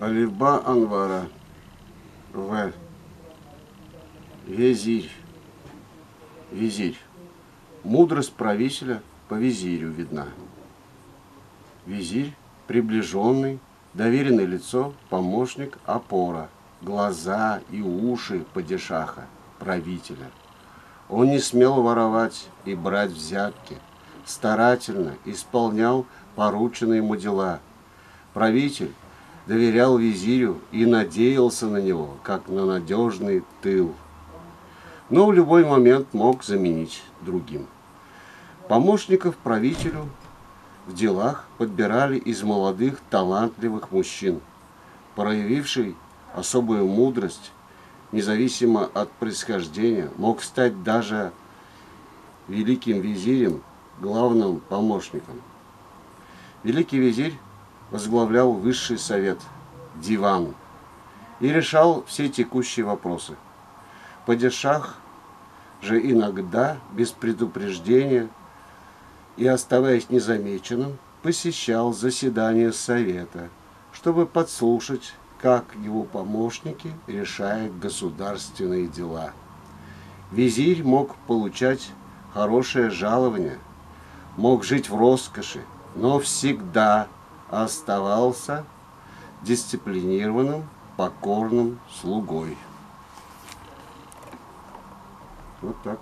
Алифба Анвара. В. Визирь. Визирь. Мудрость правителя по визирю видна. Визирь – приближенный, доверенное лицо, помощник, опора, глаза и уши падишаха, правителя. Он не смел воровать и брать взятки, старательно исполнял порученные ему дела. Правитель доверял визирю и надеялся на него, как на надежный тыл. Но в любой момент мог заменить другим. Помощников правителю в делах подбирали из молодых талантливых мужчин, проявивший особую мудрость, независимо от происхождения, мог стать даже великим визирем, главным помощником. Великий визирь возглавлял высший совет, диван, и решал все текущие вопросы. Падишах же иногда, без предупреждения и оставаясь незамеченным, посещал заседания совета, чтобы подслушать, как его помощники решают государственные дела. Визирь мог получать хорошее жалование, мог жить в роскоши, но всегда оставался дисциплинированным, покорным слугой. Вот так.